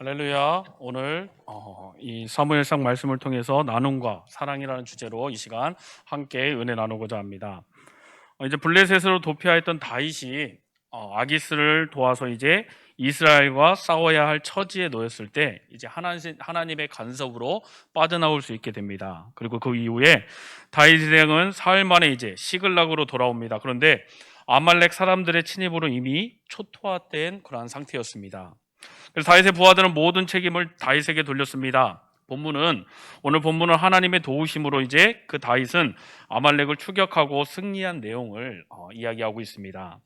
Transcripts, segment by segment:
할렐루야. 오늘 이 사무엘상 말씀을 통해서 나눔과 사랑이라는 주제로 이 시간 함께 은혜 나누고자 합니다. 이제 블레셋으로 도피하였던 다윗이 아기스를 도와서 이제 이스라엘과 싸워야 할 처지에 놓였을 때 이제 하나님의 간섭으로 빠져나올 수 있게 됩니다. 그리고 그 이후에 다윗 왕은 사흘 만에 이제 시글락으로 돌아옵니다. 그런데 아말렉 사람들의 침입으로 이미 초토화된 그러한 상태였습니다. 그래서 다윗의 부하들은 모든 책임을 다윗에게 돌렸습니다. 오늘 본문은 하나님의 도우심으로 이제 그 다윗은 아말렉을 추격하고 승리한 내용을 이야기하고 있습니다.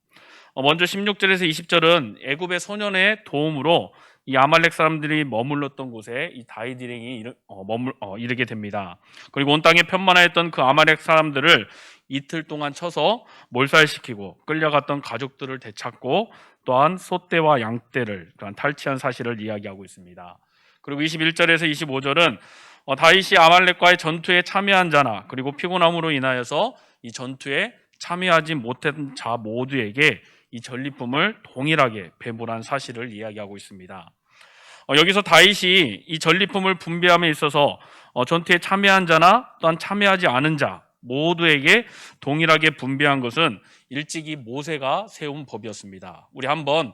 먼저 16절에서 20절은 애굽의 소년의 도움으로 이 아말렉 사람들이 머물렀던 곳에 이 다윗 일행이 이르게 됩니다. 그리고 온 땅에 편만하였던 그 아말렉 사람들을 이틀 동안 쳐서 몰살시키고 끌려갔던 가족들을 되찾고 또한 소떼와 양떼를 탈취한 사실을 이야기하고 있습니다. 그리고 21절에서 25절은 다윗이 아말렉과의 전투에 참여한 자나 그리고 피곤함으로 인하여서 이 전투에 참여하지 못한 자 모두에게 이 전리품을 동일하게 배분한 사실을 이야기하고 있습니다. 여기서 다윗이 이 전리품을 분배함에 있어서 전투에 참여한 자나 또한 참여하지 않은 자 모두에게 동일하게 분배한 것은 일찍이 모세가 세운 법이었습니다. 우리 한번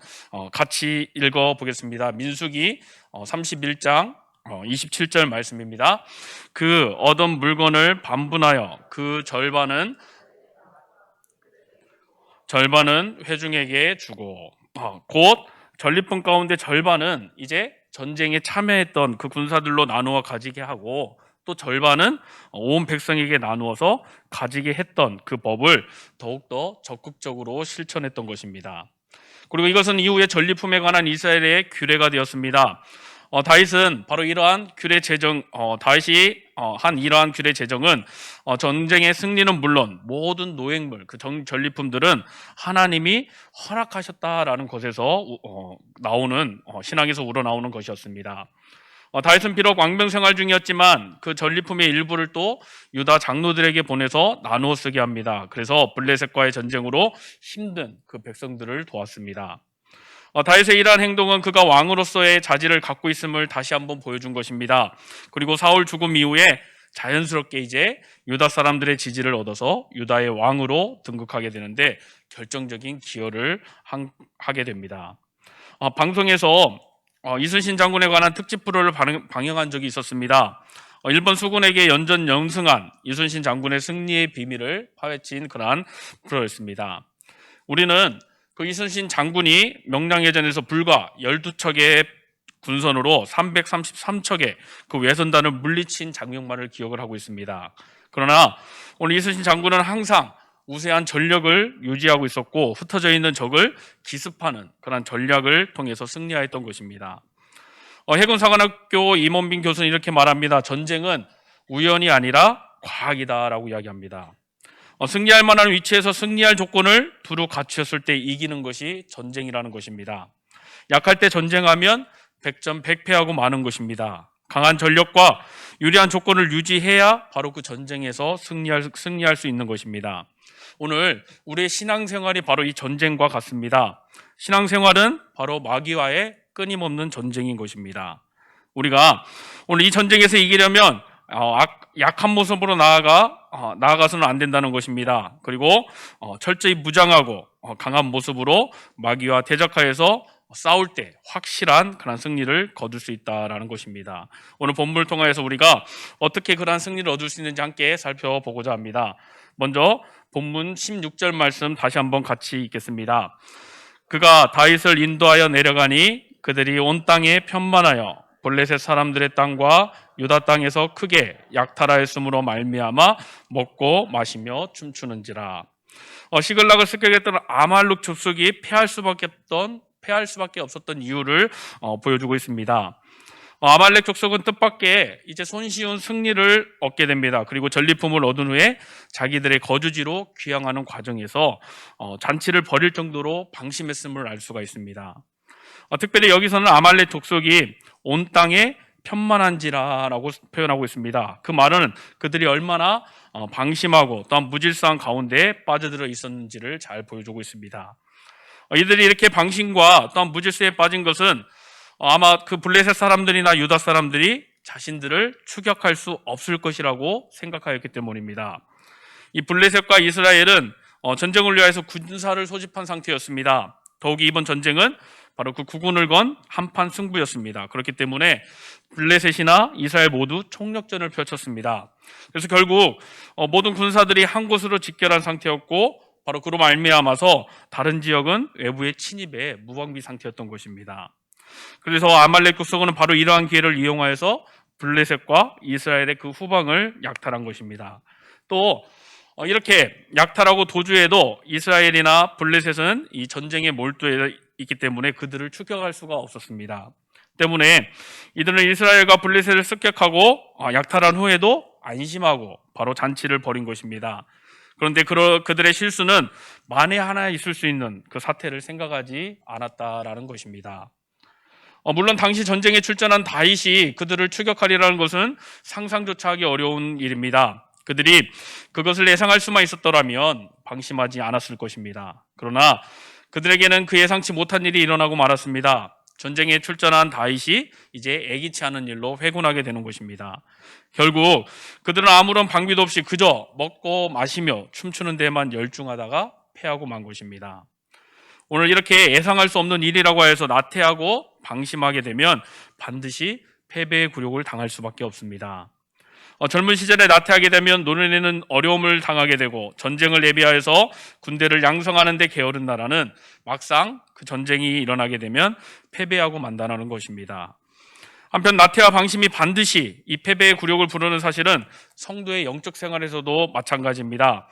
같이 읽어보겠습니다. 민수기 31장 27절 말씀입니다. 그 얻은 물건을 반분하여 그 절반은 회중에게 주고 곧 전리품 가운데 절반은 이제 전쟁에 참여했던 그 군사들로 나누어 가지게 하고 또 절반은 온 백성에게 나누어서 가지게 했던 그 법을 더욱더 적극적으로 실천했던 것입니다. 그리고 이것은 이후에 전리품에 관한 이스라엘의 규례가 되었습니다. 다윗은 바로 이러한 규례 제정, 다윗이 한 이러한 규례 제정은 전쟁의 승리는 물론 모든 노획물, 그 전리품들은 하나님이 허락하셨다라는 것에서 나오는 신앙에서 우러나오는 것이었습니다. 다윗은 비록 왕병 생활 중이었지만 그 전리품의 일부를 또 유다 장로들에게 보내서 나누어 쓰게 합니다. 그래서 블레셋과의 전쟁으로 힘든 그 백성들을 도왔습니다. 다윗의 이러한 행동은 그가 왕으로서의 자질을 갖고 있음을 다시 한번 보여준 것입니다. 그리고 사울 죽음 이후에 자연스럽게 이제 유다 사람들의 지지를 얻어서 유다의 왕으로 등극하게 되는데 결정적인 기여를 하게 됩니다. 방송에서 이순신 장군에 관한 특집 프로를 방영한 적이 있었습니다. 일본 수군에게 연전연승한 이순신 장군의 승리의 비밀을 파헤친 그러한 프로였습니다. 우리는 그 이순신 장군이 명량해전에서 불과 12척의 군선으로 333척의 그 외선단을 물리친 장면만을 기억을 하고 있습니다. 그러나 오늘 이순신 장군은 항상 우세한 전력을 유지하고 있었고 흩어져 있는 적을 기습하는 그런 전략을 통해서 승리하였던 것입니다. 해군사관학교 임원빈 교수는 이렇게 말합니다. 전쟁은 우연이 아니라 과학이다라고 이야기합니다. 승리할 만한 위치에서 승리할 조건을 두루 갖추었을 때 이기는 것이 전쟁이라는 것입니다. 약할 때 전쟁하면 100전 100패하고 마는 것입니다. 강한 전력과 유리한 조건을 유지해야 바로 그 전쟁에서 승리할 수 있는 것입니다. 오늘 우리의 신앙생활이 바로 이 전쟁과 같습니다. 신앙생활은 바로 마귀와의 끊임없는 전쟁인 것입니다. 우리가 오늘 이 전쟁에서 이기려면 약한 모습으로 나아가서는 안 된다는 것입니다. 그리고 철저히 무장하고 강한 모습으로 마귀와 대적하여서 싸울 때 확실한 그런 승리를 거둘 수 있다라는 것입니다. 오늘 본문을 통해서 우리가 어떻게 그러한 승리를 얻을 수 있는지 함께 살펴보고자 합니다. 먼저 본문 16절 말씀 다시 한번 같이 읽겠습니다. 그가 다윗을 인도하여 내려가니 그들이 온 땅에 편만하여 블레셋 사람들의 땅과 유다 땅에서 크게 약탈하였으므로 말미암아 먹고 마시며 춤추는지라. 시글락을 습격했던 아말렉 족속이 패할 수밖에 없었던 이유를 보여주고 있습니다. 아말렉 족속은 뜻밖의 이제 손쉬운 승리를 얻게 됩니다. 그리고 전리품을 얻은 후에 자기들의 거주지로 귀향하는 과정에서 잔치를 벌일 정도로 방심했음을 알 수가 있습니다. 특별히 여기서는 아말렉 족속이 온 땅에 편만한지라라고 표현하고 있습니다. 그 말은 그들이 얼마나 방심하고 또한 무질서한 가운데 빠져들어 있었는지를 잘 보여주고 있습니다. 이들이 이렇게 방심과 또한 무질서에 빠진 것은 아마 그 블레셋 사람들이나 유다 사람들이 자신들을 추격할 수 없을 것이라고 생각하였기 때문입니다. 이 블레셋과 이스라엘은 전쟁을 위해서 군사를 소집한 상태였습니다. 더욱이 이번 전쟁은 바로 그 국군을 건 한판 승부였습니다. 그렇기 때문에 블레셋이나 이스라엘 모두 총력전을 펼쳤습니다. 그래서 결국 모든 군사들이 한 곳으로 집결한 상태였고, 바로 그로 말미암아서 다른 지역은 외부의 침입에 무방비 상태였던 것입니다. 그래서 아말렉 국서군은 바로 이러한 기회를 이용하여서 블레셋과 이스라엘의 그 후방을 약탈한 것입니다. 또 이렇게 약탈하고 도주해도 이스라엘이나 블레셋은 이 전쟁에 몰두해 있기 때문에 그들을 추격할 수가 없었습니다. 때문에 이들은 이스라엘과 블레셋을 습격하고 약탈한 후에도 안심하고 바로 잔치를 벌인 것입니다. 그런데 그들의 실수는 만에 하나 있을 수 있는 그 사태를 생각하지 않았다라는 것입니다. 물론 당시 전쟁에 출전한 다윗이 그들을 추격하리라는 것은 상상조차 하기 어려운 일입니다. 그들이 그것을 예상할 수만 있었더라면 방심하지 않았을 것입니다. 그러나 그들에게는 그 예상치 못한 일이 일어나고 말았습니다. 전쟁에 출전한 다윗이 이제 애기치 않은 일로 회군하게 되는 것입니다. 결국 그들은 아무런 방비도 없이 그저 먹고 마시며 춤추는 데만 열중하다가 패하고 만 것입니다. 오늘 이렇게 예상할 수 없는 일이라고 해서 나태하고 방심하게 되면 반드시 패배의 굴욕을 당할 수밖에 없습니다. 젊은 시절에 나태하게 되면 노년에는 어려움을 당하게 되고, 전쟁을 예비하여서 군대를 양성하는 데 게으른 나라는 막상 그 전쟁이 일어나게 되면 패배하고 만다는 것입니다. 한편 나태와 방심이 반드시 이 패배의 굴욕을 부르는 사실은 성도의 영적 생활에서도 마찬가지입니다.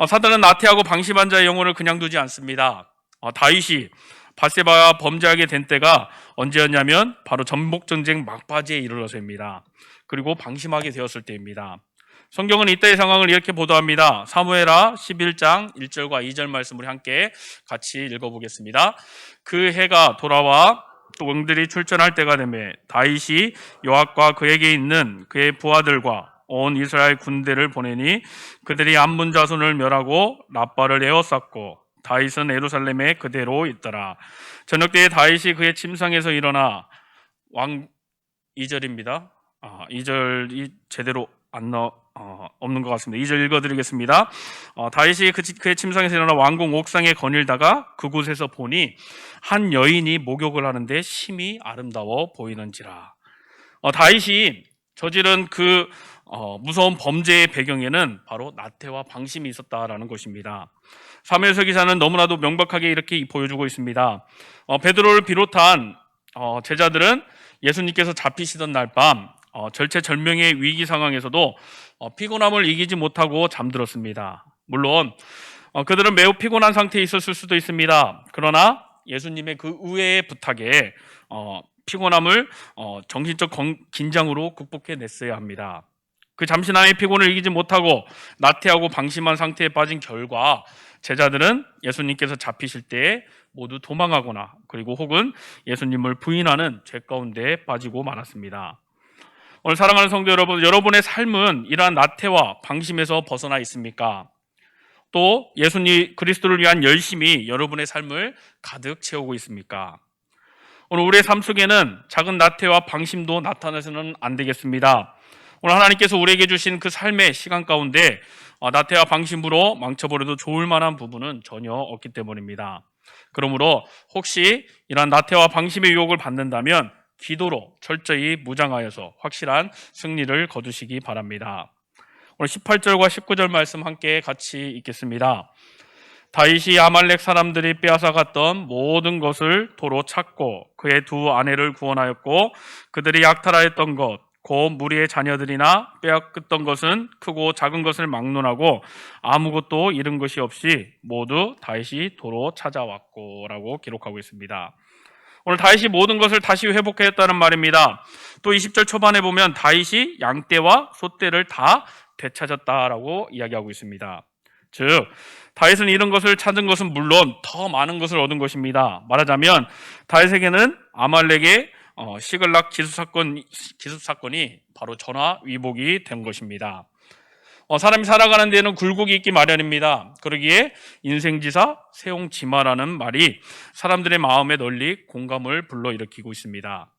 사단은 나태하고 방심한 자의 영혼을 그냥 두지 않습니다. 다윗이 밧세바와 범죄하게 된 때가 언제였냐면 바로 전복전쟁 막바지에 이르러서입니다. 그리고 방심하게 되었을 때입니다. 성경은 이때의 상황을 이렇게 보도합니다. 사무엘하 11장 1절과 2절 말씀을 함께 같이 읽어보겠습니다. 그 해가 돌아와 왕들이 출전할 때가 되매 다윗이 요압과 그에게 있는 그의 부하들과 온 이스라엘 군대를 보내니 그들이 암몬 자손을 멸하고 라빠를 에워쌌고 다윗은 예루살렘에 그대로 있더라. 저녁 때에 다윗이 그의 침상에서 일어나 2절입니다. 2절이 제대로 없는 것 같습니다. 2절 읽어드리겠습니다. 다윗이 그의 침상에서 일어나 왕궁 옥상에 거닐다가 그곳에서 보니 한 여인이 목욕을 하는데 심히 아름다워 보이는지라. 다윗이 저지른 그 무서운 범죄의 배경에는 바로 나태와 방심이 있었다라는 것입니다. 사무엘서 기사는 너무나도 명백하게 이렇게 보여주고 있습니다. 베드로를 비롯한 제자들은 예수님께서 잡히시던 날 밤 절체절명의 위기 상황에서도 피곤함을 이기지 못하고 잠들었습니다. 물론 그들은 매우 피곤한 상태에 있었을 수도 있습니다. 그러나 예수님의 그 의외의 부탁에 피곤함을 정신적 긴장으로 극복해냈어야 합니다. 그 잠시나의 피곤을 이기지 못하고 나태하고 방심한 상태에 빠진 결과 제자들은 예수님께서 잡히실 때에 모두 도망하거나 그리고 혹은 예수님을 부인하는 죄 가운데 빠지고 말았습니다. 오늘 사랑하는 성도 여러분, 여러분의 삶은 이러한 나태와 방심에서 벗어나 있습니까? 또 예수님 그리스도를 위한 열심이 여러분의 삶을 가득 채우고 있습니까? 오늘 우리의 삶 속에는 작은 나태와 방심도 나타나서는 안 되겠습니다. 오늘 하나님께서 우리에게 주신 그 삶의 시간 가운데 나태와 방심으로 망쳐버려도 좋을 만한 부분은 전혀 없기 때문입니다. 그러므로 혹시 이러한 나태와 방심의 유혹을 받는다면 기도로 철저히 무장하여서 확실한 승리를 거두시기 바랍니다. 오늘 18절과 19절 말씀 함께 같이 읽겠습니다. 다윗이 아말렉 사람들이 빼앗아갔던 모든 것을 도로 찾고 그의 두 아내를 구원하였고 그들이 약탈하였던 것 곧 무리의 자녀들이나 빼앗겼던 것은 크고 작은 것을 막론하고 아무것도 잃은 것이 없이 모두 다윗이 도로 찾아왔고 라고 기록하고 있습니다. 오늘 다윗이 모든 것을 다시 회복하였다는 말입니다. 또 20절 초반에 보면 다윗이 양떼와 소떼를 다 되찾았다라고 이야기하고 있습니다. 즉 다윗은 이런 것을 찾은 것은 물론 더 많은 것을 얻은 것입니다. 말하자면 다윗에게는 아말렉의 시글락 기습 사건이 바로 전화위복이 된 것입니다. 사람이 살아가는 데는 굴곡이 있기 마련입니다. 그러기에 인생지사 세용지마라는 말이 사람들의 마음에 널리 공감을 불러일으키고 있습니다.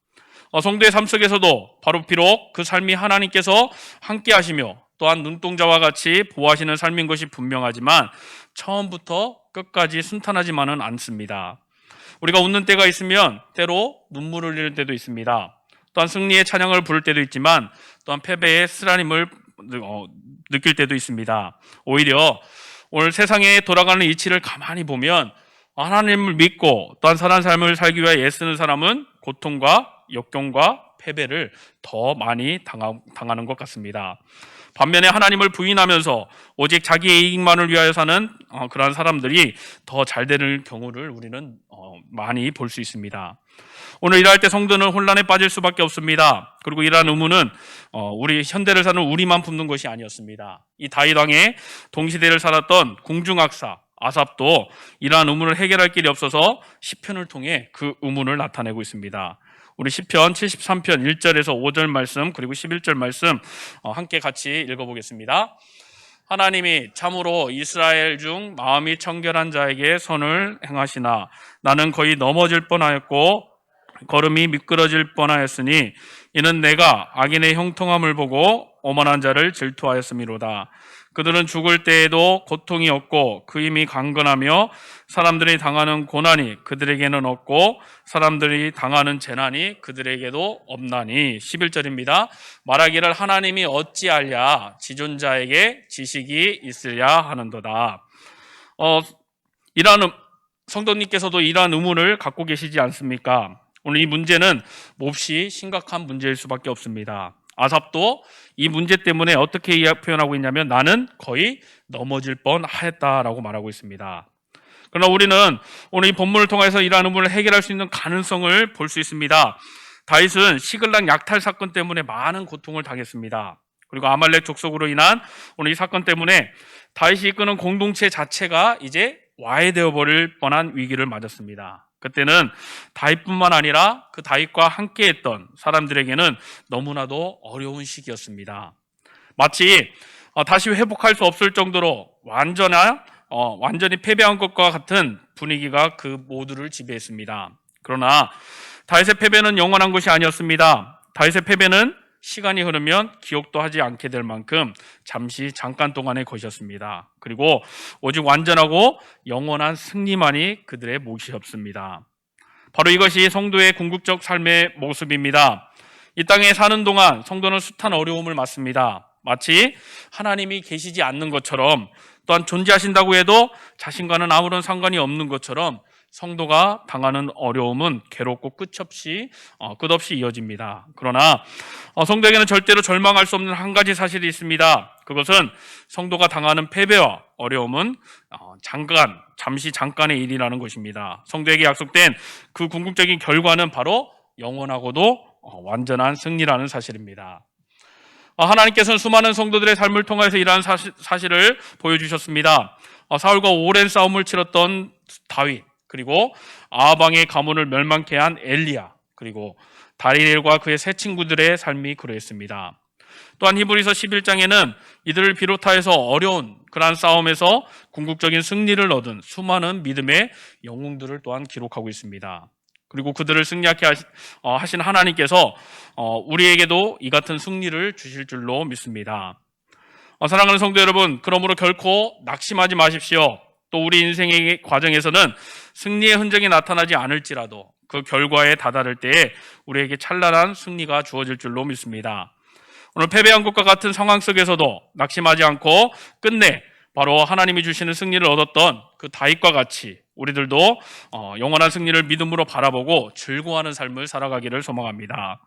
성도의 삶 속에서도 바로 비록 그 삶이 하나님께서 함께 하시며 또한 눈동자와 같이 보호하시는 삶인 것이 분명하지만 처음부터 끝까지 순탄하지만은 않습니다. 우리가 웃는 때가 있으면 때로 눈물을 흘릴 때도 있습니다. 또한 승리의 찬양을 부를 때도 있지만 또한 패배의 쓰라림을 느낄 때도 있습니다. 오히려 오늘 세상에 돌아가는 이치를 가만히 보면 하나님을 믿고 또한 선한 삶을 살기 위해 애쓰는 사람은 고통과 역경과 패배를 더 많이 당하는 것 같습니다. 반면에 하나님을 부인하면서 오직 자기의 이익만을 위하여 사는 그러한 사람들이 더 잘 되는 경우를 우리는 많이 볼 수 있습니다. 오늘 일할 때 성도는 혼란에 빠질 수밖에 없습니다. 그리고 이러한 의무는 우리 현대를 사는 우리만 품는 것이 아니었습니다. 이 다윗 왕의 동시대를 살았던 궁중악사 아삽도 이러한 의무를 해결할 길이 없어서 시편을 통해 그 의무를 나타내고 있습니다. 우리 시편 73편 1절에서 5절 말씀 그리고 11절 말씀 함께 같이 읽어보겠습니다. 하나님이 참으로 이스라엘 중 마음이 청결한 자에게 선을 행하시나 나는 거의 넘어질 뻔하였고 걸음이 미끄러질 뻔하였으니 이는 내가 악인의 형통함을 보고 오만한 자를 질투하였음이로다. 그들은 죽을 때에도 고통이 없고 그 힘이 강건하며 사람들이 당하는 고난이 그들에게는 없고 사람들이 당하는 재난이 그들에게도 없나니. 11절입니다. 말하기를 하나님이 어찌알랴 지존자에게 지식이 있으랴 하는도다. 이러한 성도님께서도 이러한 의문을 갖고 계시지 않습니까? 오늘 이 문제는 몹시 심각한 문제일 수밖에 없습니다. 아삽도 이 문제 때문에 어떻게 표현하고 있냐면 나는 거의 넘어질 뻔하였다라고 말하고 있습니다. 그러나 우리는 오늘 이 본문을 통해서 이러한 의문을 해결할 수 있는 가능성을 볼 수 있습니다. 다윗은 시글락 약탈 사건 때문에 많은 고통을 당했습니다. 그리고 아말렉 족속으로 인한 오늘 이 사건 때문에 다윗이 이끄는 공동체 자체가 이제 와해되어 버릴 뻔한 위기를 맞았습니다. 그때는 다윗뿐만 아니라 그 다윗과 함께했던 사람들에게는 너무나도 어려운 시기였습니다. 마치 다시 회복할 수 없을 정도로 완전히 패배한 것과 같은 분위기가 그 모두를 지배했습니다. 그러나 다윗의 패배는 영원한 것이 아니었습니다. 다윗의 패배는 시간이 흐르면 기억도 하지 않게 될 만큼 잠깐 동안의 것이었습니다. 그리고 오직 완전하고 영원한 승리만이 그들의 몫이었습니다. 바로 이것이 성도의 궁극적 삶의 모습입니다. 이 땅에 사는 동안 성도는 숱한 어려움을 맞습니다. 마치 하나님이 계시지 않는 것처럼 또한 존재하신다고 해도 자신과는 아무런 상관이 없는 것처럼 성도가 당하는 어려움은 괴롭고 끝없이 이어집니다. 그러나 성도에게는 절대로 절망할 수 없는 한 가지 사실이 있습니다. 그것은 성도가 당하는 패배와 어려움은 잠깐의 일이라는 것입니다. 성도에게 약속된 그 궁극적인 결과는 바로 영원하고도 완전한 승리라는 사실입니다. 하나님께서는 수많은 성도들의 삶을 통해서 이러한 사실을 보여주셨습니다. 사울과 오랜 싸움을 치렀던 다윗, 그리고 아합왕의 가문을 멸망케 한 엘리야, 그리고 다니엘과 그의 세 친구들의 삶이 그러했습니다. 또한 히브리서 11장에는 이들을 비롯하여서 어려운 그러한 싸움에서 궁극적인 승리를 얻은 수많은 믿음의 영웅들을 또한 기록하고 있습니다. 그리고 그들을 승리하게 하신 하나님께서 우리에게도 이 같은 승리를 주실 줄로 믿습니다. 사랑하는 성도 여러분, 그러므로 결코 낙심하지 마십시오. 또 우리 인생의 과정에서는 승리의 흔적이 나타나지 않을지라도 그 결과에 다다를 때에 우리에게 찬란한 승리가 주어질 줄로 믿습니다. 오늘 패배한 것과 같은 상황 속에서도 낙심하지 않고 끝내 바로 하나님이 주시는 승리를 얻었던 그 다윗과 같이 우리들도 영원한 승리를 믿음으로 바라보고 즐거워하는 삶을 살아가기를 소망합니다.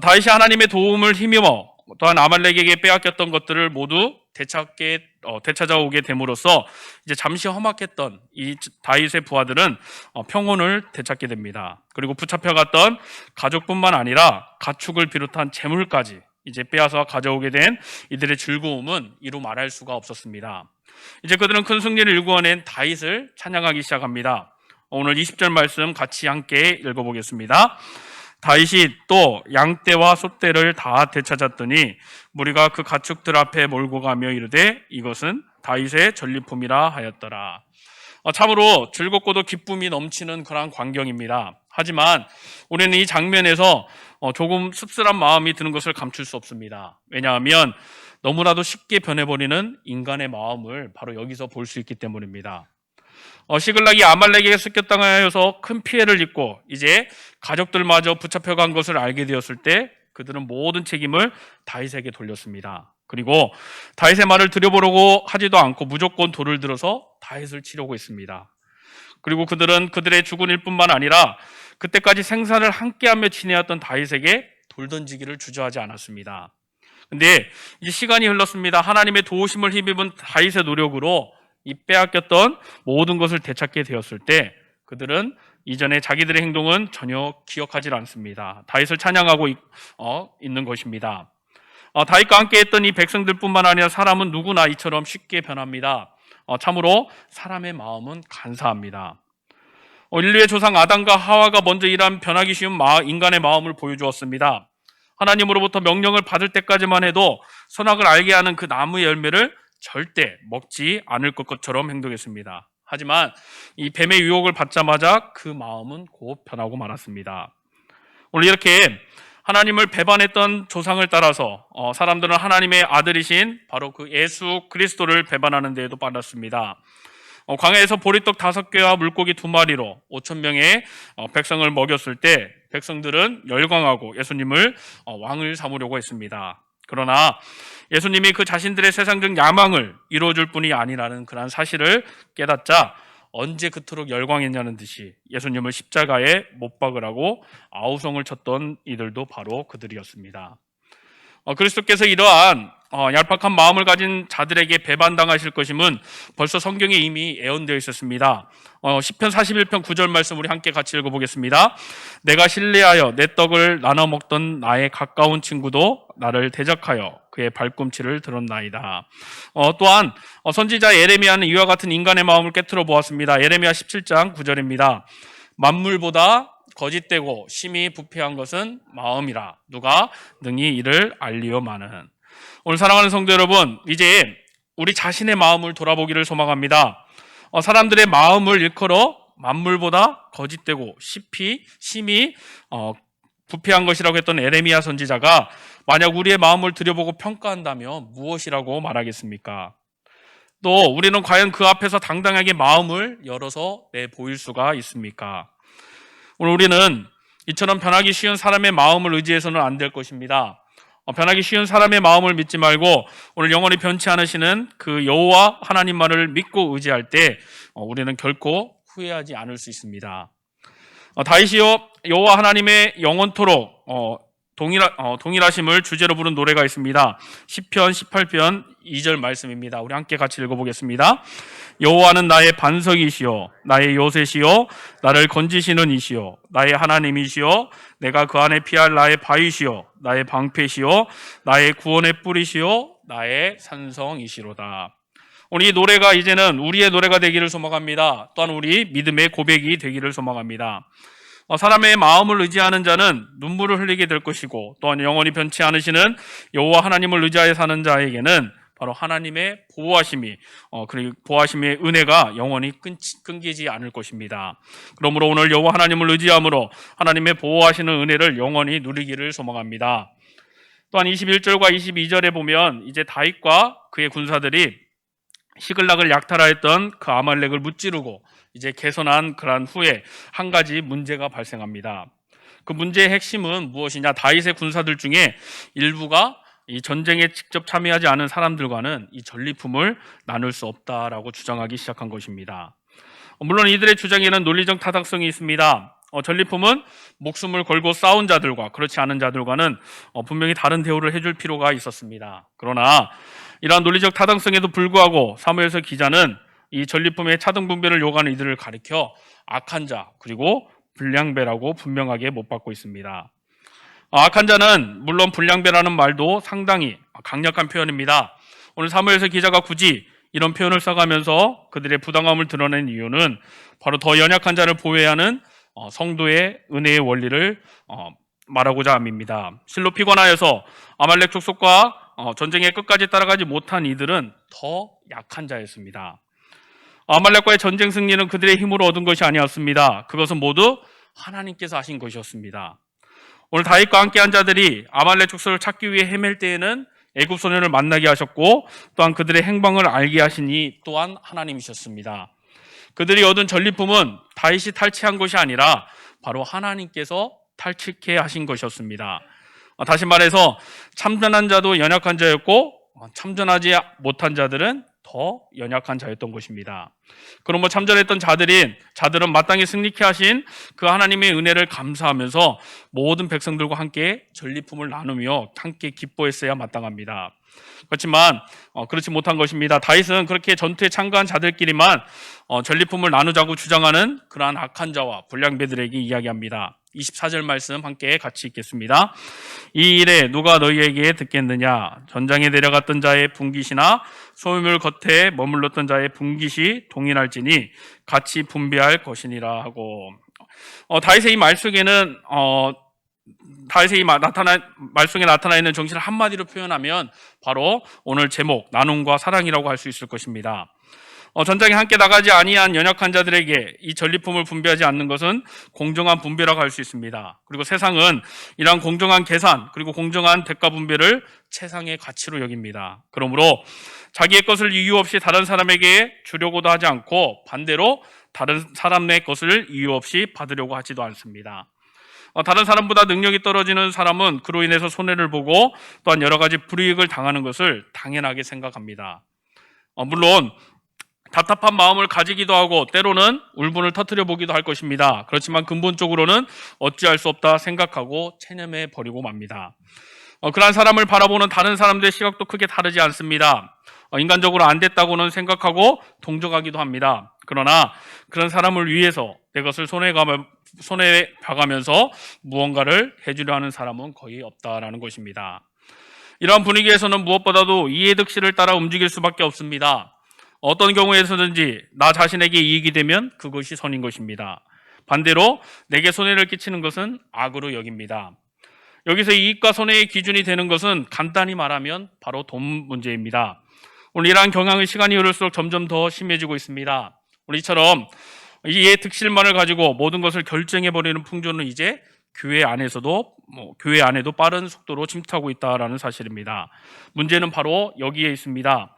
다윗이 하나님의 도움을 힘입어 또한 아말렉에게 빼앗겼던 것들을 모두 되찾아오게 됨으로써 이제 잠시 험악했던 이 다윗의 부하들은 평온을 되찾게 됩니다. 그리고 붙잡혀갔던 가족뿐만 아니라 가축을 비롯한 재물까지 이제 빼앗아 가져오게 된 이들의 즐거움은 이루 말할 수가 없었습니다. 이제 그들은 큰 승리를 일구어낸 다윗을 찬양하기 시작합니다. 오늘 20절 말씀 같이 함께 읽어보겠습니다. 다윗이 또 양떼와 소떼를 다 되찾았더니 무리가 그 가축들 앞에 몰고 가며 이르되 이것은 다윗의 전리품이라 하였더라. 참으로 즐겁고도 기쁨이 넘치는 그러한 광경입니다. 하지만 우리는 이 장면에서 조금 씁쓸한 마음이 드는 것을 감출 수 없습니다. 왜냐하면 너무나도 쉽게 변해버리는 인간의 마음을 바로 여기서 볼 수 있기 때문입니다. 시글락이 아말렉에게 습격당하여서 큰 피해를 입고 이제 가족들마저 붙잡혀간 것을 알게 되었을 때 그들은 모든 책임을 다윗에게 돌렸습니다. 그리고 다윗의 말을 들여보려고 하지도 않고 무조건 돌을 들어서 다윗을 치려고 했습니다. 그리고 그들은 그들의 주군일 뿐만 아니라 그때까지 생사를 함께하며 지내었던 다윗에게 돌 던지기를 주저하지 않았습니다. 근데 이제 시간이 흘렀습니다. 하나님의 도우심을 힘입은 다윗의 노력으로 이 빼앗겼던 모든 것을 되찾게 되었을 때 그들은 이전에 자기들의 행동은 전혀 기억하지 않습니다. 다윗을 찬양하고 있는 것입니다. 다윗과 함께 했던 이 백성들뿐만 아니라 사람은 누구나 이처럼 쉽게 변합니다. 참으로 사람의 마음은 간사합니다. 인류의 조상 아담과 하와가 먼저 이러한 변하기 쉬운 인간의 마음을 보여주었습니다. 하나님으로부터 명령을 받을 때까지만 해도 선악을 알게 하는 그 나무의 열매를 절대 먹지 않을 것처럼 행동했습니다. 하지만 이 뱀의 유혹을 받자마자 그 마음은 곧 변하고 말았습니다. 오늘 이렇게 하나님을 배반했던 조상을 따라서 사람들은 하나님의 아들이신 바로 그 예수 그리스도를 배반하는 데에도 빠졌습니다. 광야에서 보리떡 5개와 물고기 2마리로 5,000명의 백성을 먹였을 때 백성들은 열광하고 예수님을 왕을 삼으려고 했습니다. 그러나 예수님이 그 자신들의 세상적 야망을 이루어줄 뿐이 아니라는 그런 사실을 깨닫자 언제 그토록 열광했냐는 듯이 예수님을 십자가에 못 박으라고 아우성을 쳤던 이들도 바로 그들이었습니다. 그리스도께서 이러한 얄팍한 마음을 가진 자들에게 배반당하실 것임은 벌써 성경에 이미 예언되어 있었습니다. 시편 41편 9절 말씀 우리 함께 같이 읽어보겠습니다. 내가 신뢰하여 내 떡을 나눠 먹던 나의 가까운 친구도 나를 대적하여 그의 발꿈치를 들었나이다. 또한 선지자 예레미야는 이와 같은 인간의 마음을 깨트려 보았습니다. 예레미야 17장 9절입니다. 만물보다 거짓되고 심히 부패한 것은 마음이라 누가 능히 이를 알리오마는. 오늘 사랑하는 성도 여러분, 이제 우리 자신의 마음을 돌아보기를 소망합니다. 사람들의 마음을 일컬어 만물보다 거짓되고 심히 부패한 것이라고 했던 예레미야 선지자가 만약 우리의 마음을 들여보고 평가한다면 무엇이라고 말하겠습니까? 또 우리는 과연 그 앞에서 당당하게 마음을 열어서 내보일 수가 있습니까? 오늘 우리는 이처럼 변하기 쉬운 사람의 마음을 의지해서는 안 될 것입니다. 변하기 쉬운 사람의 마음을 믿지 말고 오늘 영원히 변치 않으시는 그 여호와 하나님만을 믿고 의지할 때 우리는 결코 후회하지 않을 수 있습니다. 다윗이요 여호와 하나님의 영원토록 동일하심을 주제로 부른 노래가 있습니다. 시편 18편 2절 말씀입니다. 우리 함께 같이 읽어보겠습니다. 여호와는 나의 반석이시요 나의 요새시요 나를 건지시는 이시요 나의 하나님이시요 내가 그 안에 피할 나의 바위시요 나의 방패시요 나의 구원의 뿌리시요 나의 산성이시로다. 오늘 이 노래가 이제는 우리의 노래가 되기를 소망합니다. 또한 우리 믿음의 고백이 되기를 소망합니다. 사람의 마음을 의지하는 자는 눈물을 흘리게 될 것이고 또한 영원히 변치 않으시는 여호와 하나님을 의지하여 사는 자에게는 바로 하나님의 보호하심이 그리고 보호하심의 은혜가 영원히 끊기지 않을 것입니다. 그러므로 오늘 여호와 하나님을 의지함으로 하나님의 보호하시는 은혜를 영원히 누리기를 소망합니다. 또한 21절과 22절에 보면 이제 다윗과 그의 군사들이 시글락을 약탈하였던 그 아말렉을 무찌르고 이제 개선한 그러한 후에 한 가지 문제가 발생합니다. 그 문제의 핵심은 무엇이냐? 다윗의 군사들 중에 일부가 이 전쟁에 직접 참여하지 않은 사람들과는 이 전리품을 나눌 수 없다라고 주장하기 시작한 것입니다. 물론 이들의 주장에는 논리적 타당성이 있습니다. 전리품은 목숨을 걸고 싸운 자들과 그렇지 않은 자들과는 분명히 다른 대우를 해줄 필요가 있었습니다. 그러나 이러한 논리적 타당성에도 불구하고 사무엘서 기자는 이 전리품의 차등 분배를 요구하는 이들을 가리켜 악한 자 그리고 불량배라고 분명하게 못 받고 있습니다. 악한 자는 물론 불량배라는 말도 상당히 강력한 표현입니다. 오늘 사무엘서 기자가 굳이 이런 표현을 써가면서 그들의 부당함을 드러낸 이유는 바로 더 연약한 자를 보호해야 하는 성도의 은혜의 원리를 말하고자 합니다. 실로 피곤하여서 아말렉 족속과 전쟁의 끝까지 따라가지 못한 이들은 더 약한 자였습니다. 아말렉과의 전쟁 승리는 그들의 힘으로 얻은 것이 아니었습니다. 그것은 모두 하나님께서 하신 것이었습니다. 오늘 다윗과 함께한 자들이 아말렉 족속을 찾기 위해 헤맬 때에는 애굽 소년을 만나게 하셨고 또한 그들의 행방을 알게 하시니 또한 하나님이셨습니다. 그들이 얻은 전리품은 다윗이 탈취한 것이 아니라 바로 하나님께서 탈취케 하신 것이었습니다. 다시 말해서 참전한 자도 연약한 자였고 참전하지 못한 자들은 더 연약한 자였던 것입니다. 그러므로 참전했던 자들은 마땅히 승리케 하신 그 하나님의 은혜를 감사하면서 모든 백성들과 함께 전리품을 나누며 함께 기뻐했어야 마땅합니다. 그렇지만 그렇지 못한 것입니다. 다윗은 그렇게 전투에 참가한 자들끼리만 전리품을 나누자고 주장하는 그러한 악한 자와 불량배들에게 이야기합니다. 24절 말씀 함께 같이 읽겠습니다. 이 일에 누가 너희에게 듣겠느냐? 전장에 내려갔던 자의 분깃이나 소유물 겉에 머물렀던 자의 분깃이 동일할지니 같이 분배할 것이니라 하고, 다윗의 이 말 속에는 다윗의 이 말 속에 나타나 있는 정신을 한마디로 표현하면 바로 오늘 제목 나눔과 사랑이라고 할 수 있을 것입니다. 전장에 함께 나가지 아니한 연약한 자들에게 이 전리품을 분배하지 않는 것은 공정한 분배라고 할 수 있습니다. 그리고 세상은 이러한 공정한 계산 그리고 공정한 대가 분배를 최상의 가치로 여깁니다. 그러므로 자기의 것을 이유 없이 다른 사람에게 주려고도 하지 않고 반대로 다른 사람의 것을 이유 없이 받으려고 하지도 않습니다. 다른 사람보다 능력이 떨어지는 사람은 그로 인해서 손해를 보고 또한 여러 가지 불이익을 당하는 것을 당연하게 생각합니다. 물론 답답한 마음을 가지기도 하고 때로는 울분을 터뜨려 보기도 할 것입니다. 그렇지만 근본적으로는 어찌할 수 없다 생각하고 체념해 버리고 맙니다. 그러한 사람을 바라보는 다른 사람들의 시각도 크게 다르지 않습니다. 인간적으로 안 됐다고는 생각하고 동정하기도 합니다. 그러나 그런 사람을 위해서 내 것을 손해 봐가면서 무언가를 해주려 하는 사람은 거의 없다라는 것입니다. 이러한 분위기에서는 무엇보다도 이해득실을 따라 움직일 수밖에 없습니다. 어떤 경우에서든지 나 자신에게 이익이 되면 그것이 선인 것입니다. 반대로 내게 손해를 끼치는 것은 악으로 여깁니다. 여기서 이익과 손해의 기준이 되는 것은 간단히 말하면 바로 돈 문제입니다. 오늘 이러한 경향은 시간이 흐를수록 점점 더 심해지고 있습니다. 오늘 이처럼 이해 득실만을 가지고 모든 것을 결정해버리는 풍조는 이제 교회 안에도 빠른 속도로 침투하고 있다는 사실입니다. 문제는 바로 여기에 있습니다.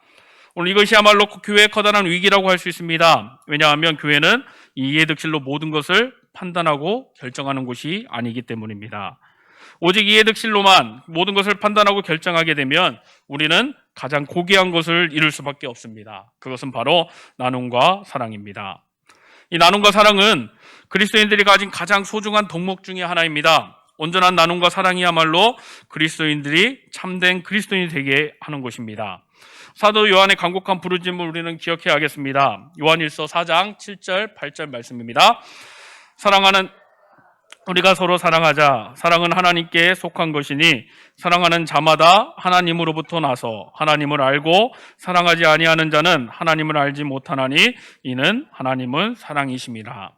오늘 이것이야말로 교회의 커다란 위기라고 할 수 있습니다. 왜냐하면 교회는 이해득실로 모든 것을 판단하고 결정하는 곳이 아니기 때문입니다. 오직 이해득실로만 모든 것을 판단하고 결정하게 되면 우리는 가장 고귀한 것을 이룰 수밖에 없습니다. 그것은 바로 나눔과 사랑입니다. 이 나눔과 사랑은 그리스도인들이 가진 가장 소중한 덕목 중에 하나입니다. 온전한 나눔과 사랑이야말로 그리스도인들이 참된 그리스도인이 되게 하는 것입니다. 사도 요한의 간곡한 부르짖음을 우리는 기억해야 하겠습니다. 요한일서 4장 7절 8절 말씀입니다. 우리가 서로 사랑하자. 사랑은 하나님께 속한 것이니 사랑하는 자마다 하나님으로부터 나서 하나님을 알고 사랑하지 아니하는 자는 하나님을 알지 못하나니 이는 하나님은 사랑이심이라.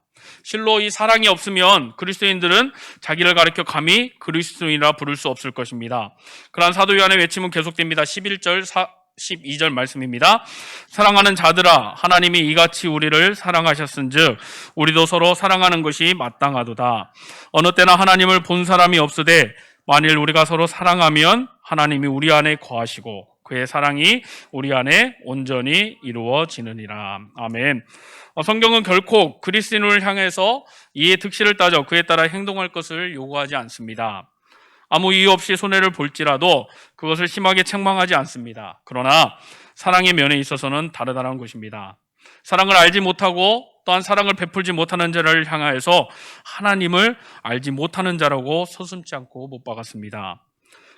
실로 이 사랑이 없으면 그리스도인들은 자기를 가리켜 감히 그리스도인이라 부를 수 없을 것입니다. 그러한 사도 요한의 외침은 계속됩니다. 11절 12절 말씀입니다. 사랑하는 자들아, 하나님이 이같이 우리를 사랑하셨은즉 우리도 서로 사랑하는 것이 마땅하도다. 어느 때나 하나님을 본 사람이 없으되 만일 우리가 서로 사랑하면 하나님이 우리 안에 거하시고 그의 사랑이 우리 안에 온전히 이루어지느니라. 아멘. 성경은 결코 그리스도인을 향해서 이해 득실을 따져 그에 따라 행동할 것을 요구하지 않습니다. 아무 이유 없이 손해를 볼지라도 그것을 심하게 책망하지 않습니다. 그러나 사랑의 면에 있어서는 다르다는 것입니다. 사랑을 알지 못하고 또한 사랑을 베풀지 못하는 자를 향하여서 하나님을 알지 못하는 자라고 서슴지 않고 못 박았습니다.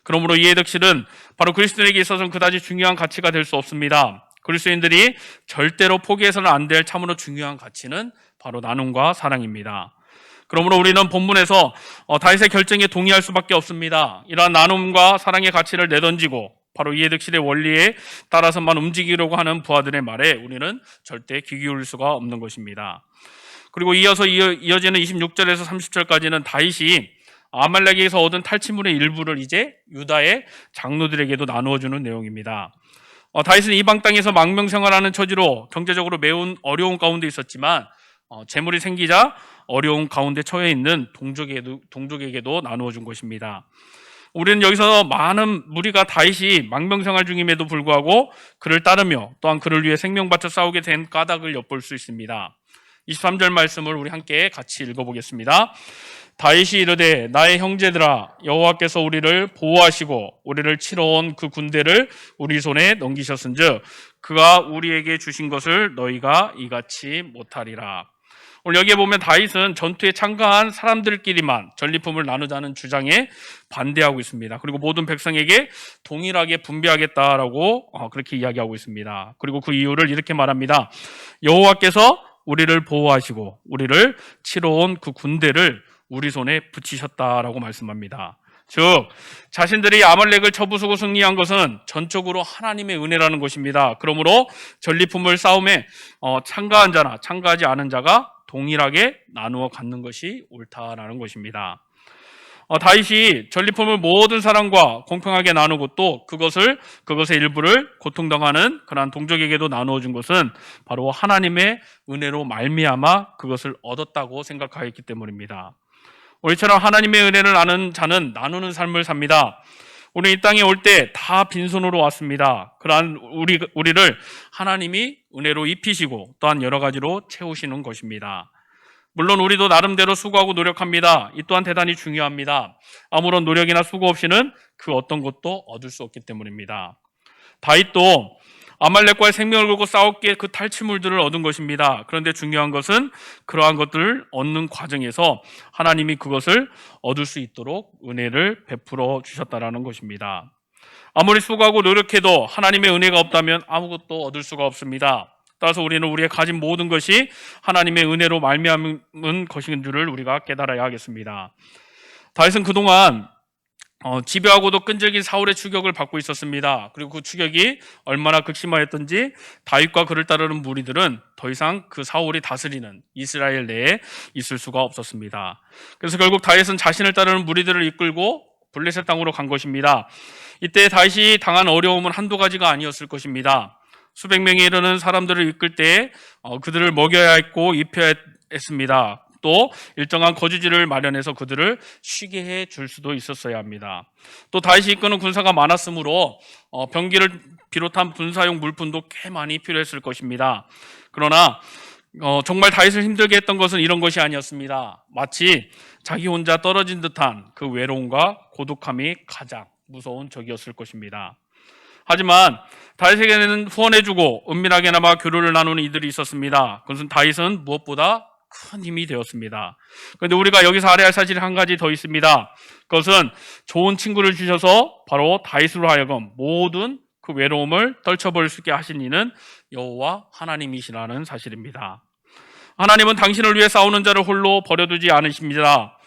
그러므로 이해득실은 바로 그리스도인에게 있어서는 그다지 중요한 가치가 될 수 없습니다. 그리스도인들이 절대로 포기해서는 안 될 참으로 중요한 가치는 바로 나눔과 사랑입니다. 그러므로 우리는 본문에서 다윗의 결정에 동의할 수밖에 없습니다. 이러한 나눔과 사랑의 가치를 내던지고 바로 이해득실의 원리에 따라서만 움직이려고 하는 부하들의 말에 우리는 절대 귀 기울일 수가 없는 것입니다. 그리고 이어지는 26절에서 30절까지는 다윗이 아말렉에게서 얻은 탈취물의 일부를 이제 유다의 장로들에게도 나누어주는 내용입니다. 다윗은 이방 땅에서 망명생활하는 처지로 경제적으로 매우 어려운 가운데 있었지만 재물이 생기자 어려운 가운데 처해 있는 동족에게도 나누어 준 것입니다. 우리는 여기서 많은 무리가 다윗이 망명생활 중임에도 불구하고 그를 따르며 또한 그를 위해 생명 바쳐 싸우게 된 까닭을 엿볼 수 있습니다. 23절 말씀을 우리 함께 같이 읽어보겠습니다. 다윗이 이르되 나의 형제들아 여호와께서 우리를 보호하시고 우리를 치러 온 그 군대를 우리 손에 넘기셨은즉 그가 우리에게 주신 것을 너희가 이같이 못하리라. 오늘 여기에 보면 다윗은 전투에 참가한 사람들끼리만 전리품을 나누자는 주장에 반대하고 있습니다. 그리고 모든 백성에게 동일하게 분배하겠다라고 그렇게 이야기하고 있습니다. 그리고 그 이유를 이렇게 말합니다. 여호와께서 우리를 보호하시고 우리를 치러 온 그 군대를 우리 손에 붙이셨다라고 말씀합니다. 즉 자신들이 아말렉을 쳐부수고 승리한 것은 전적으로 하나님의 은혜라는 것입니다. 그러므로 전리품을 싸움에 참가한 자나 참가하지 않은 자가 동일하게 나누어 갖는 것이 옳다라는 것입니다. 다윗이 전리품을 모든 사람과 공평하게 나누고 또 그것의 일부를 고통당하는 그러한 동족에게도 나누어 준 것은 바로 하나님의 은혜로 말미암아 그것을 얻었다고 생각하였기 때문입니다. 우리처럼 하나님의 은혜를 아는 자는 나누는 삶을 삽니다. 우리 이 땅에 올 때 다 빈손으로 왔습니다. 그러한 우리를 하나님이 은혜로 입히시고 또한 여러 가지로 채우시는 것입니다. 물론 우리도 나름대로 수고하고 노력합니다. 이 또한 대단히 중요합니다. 아무런 노력이나 수고 없이는 그 어떤 것도 얻을 수 없기 때문입니다. 다윗도 아말렉과의 생명을 걸고 싸웠기에 그 탈취물들을 얻은 것입니다. 그런데 중요한 것은 그러한 것들을 얻는 과정에서 하나님이 그것을 얻을 수 있도록 은혜를 베풀어 주셨다라는 것입니다. 아무리 수고하고 노력해도 하나님의 은혜가 없다면 아무것도 얻을 수가 없습니다. 따라서 우리는 우리의 가진 모든 것이 하나님의 은혜로 말미암은 것인 줄을 우리가 깨달아야 하겠습니다. 다윗은 그동안 집요하고도 끈질긴 사울의 추격을 받고 있었습니다. 그리고 그 추격이 얼마나 극심하였던지 다윗과 그를 따르는 무리들은 더 이상 그 사울이 다스리는 이스라엘 내에 있을 수가 없었습니다. 그래서 결국 다윗은 자신을 따르는 무리들을 이끌고 블레셋 땅으로 간 것입니다. 이때 다윗이 당한 어려움은 한두 가지가 아니었을 것입니다. 수백 명에 이르는 사람들을 이끌 때에 그들을 먹여야 했고 입혀야 했습니다. 또 일정한 거주지를 마련해서 그들을 쉬게 해줄 수도 있었어야 합니다. 또 다윗이 이끄는 군사가 많았으므로 병기를 비롯한 군사용 물품도 꽤 많이 필요했을 것입니다. 그러나 정말 다윗을 힘들게 했던 것은 이런 것이 아니었습니다. 마치 자기 혼자 떨어진 듯한 그 외로움과 고독함이 가장 무서운 적이었을 것입니다. 하지만 다윗에게는 후원해주고 은밀하게나마 교류를 나누는 이들이 있었습니다. 그것은 다윗은 무엇보다 큰 힘이 되었습니다. 그런데 우리가 여기서 알아야 할 사실이 한 가지 더 있습니다. 그것은 좋은 친구를 주셔서 바로 다윗으로 하여금 모든 그 외로움을 떨쳐버릴 수 있게 하신 이는 여호와 하나님이시라는 사실입니다. 하나님은 당신을 위해 싸우는 자를 홀로 버려두지 않으십니다.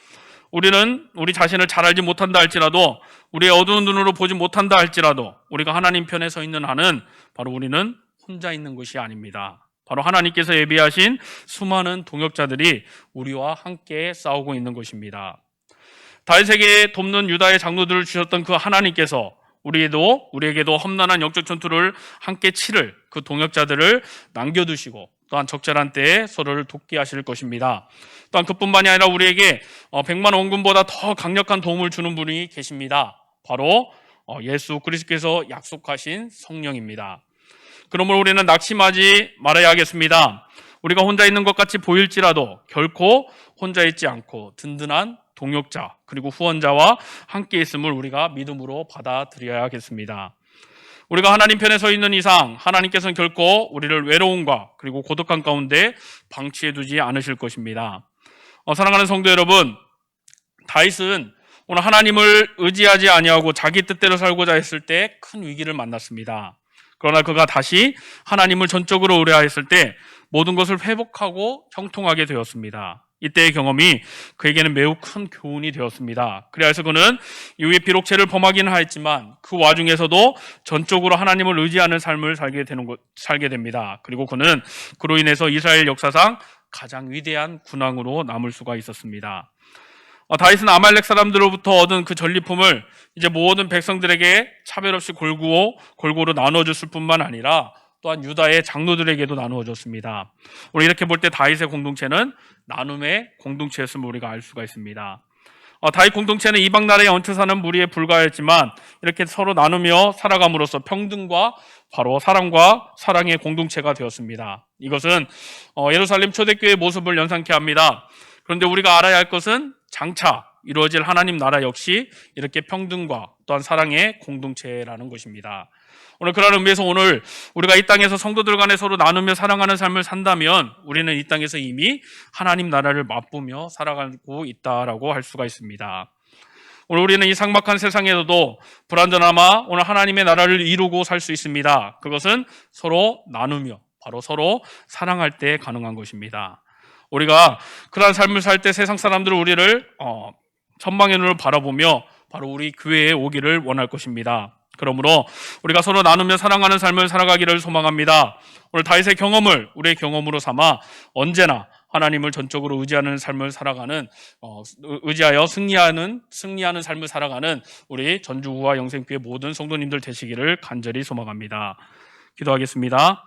우리는 우리 자신을 잘 알지 못한다 할지라도 우리의 어두운 눈으로 보지 못한다 할지라도 우리가 하나님 편에 서 있는 한은 바로 우리는 혼자 있는 것이 아닙니다. 바로 하나님께서 예비하신 수많은 동역자들이 우리와 함께 싸우고 있는 것입니다. 다윗에게 돕는 유다의 장로들을 주셨던 그 하나님께서 우리에게도 험난한 영적 전투를 함께 치를 그 동역자들을 남겨두시고 또한 적절한 때에 서로를 돕게 하실 것입니다. 또한 그뿐만이 아니라 우리에게 100만 원군보다 더 강력한 도움을 주는 분이 계십니다. 바로 예수 그리스도께서 약속하신 성령입니다. 그러므로 우리는 낙심하지 말아야 하겠습니다. 우리가 혼자 있는 것 같이 보일지라도 결코 혼자 있지 않고 든든한 동역자 그리고 후원자와 함께 있음을 우리가 믿음으로 받아들여야 하겠습니다. 우리가 하나님 편에 서 있는 이상 하나님께서는 결코 우리를 외로움과 그리고 고독한 가운데 방치해 두지 않으실 것입니다. 사랑하는 성도 여러분, 다윗은 오늘 하나님을 의지하지 아니하고 자기 뜻대로 살고자 했을 때 큰 위기를 만났습니다. 그러나 그가 다시 하나님을 전적으로 의뢰하였을 때 모든 것을 회복하고 형통하게 되었습니다. 이때의 경험이 그에게는 매우 큰 교훈이 되었습니다. 그래서 그는 이후에 비록 죄를 범하기는 하였지만 그 와중에서도 전적으로 하나님을 의지하는 삶을 살게 됩니다. 그리고 그는 그로 인해서 이스라엘 역사상 가장 위대한 군왕으로 남을 수가 있었습니다. 다윗은 아말렉 사람들로부터 얻은 그 전리품을 이제 모든 백성들에게 차별 없이 골고루 나눠줬을 뿐만 아니라 또한 유다의 장로들에게도 나누어 줬습니다. 우리 이렇게 볼 때 다윗의 공동체는 나눔의 공동체였음을 우리가 알 수가 있습니다. 다윗 공동체는 이방 나라에 얹혀 사는 무리에 불과했지만 이렇게 서로 나누며 살아감으로써 평등과 바로 사랑과 사랑의 공동체가 되었습니다. 이것은 예루살렘 초대교회의 모습을 연상케 합니다. 그런데 우리가 알아야 할 것은 장차 이루어질 하나님 나라 역시 이렇게 평등과 또한 사랑의 공동체라는 것입니다. 오늘 그런 의미에서 오늘 우리가 이 땅에서 성도들 간에 서로 나누며 사랑하는 삶을 산다면 우리는 이 땅에서 이미 하나님 나라를 맛보며 살아가고 있다라고 할 수가 있습니다. 오늘 우리는 이 삭막한 세상에서도 불완전하마 오늘 하나님의 나라를 이루고 살 수 있습니다. 그것은 서로 나누며 바로 서로 사랑할 때 가능한 것입니다. 우리가 그러한 삶을 살 때 세상 사람들은 우리를 천망의 눈을 바라보며 바로 우리 교회에 오기를 원할 것입니다. 그러므로 우리가 서로 나누며 사랑하는 삶을 살아가기를 소망합니다. 오늘 다윗의 경험을 우리의 경험으로 삼아 언제나 하나님을 전적으로 의지하는 삶을 살아가는 의지하여 승리하는 삶을 살아가는 우리 전주구와 영생교회 모든 성도님들 되시기를 간절히 소망합니다. 기도하겠습니다.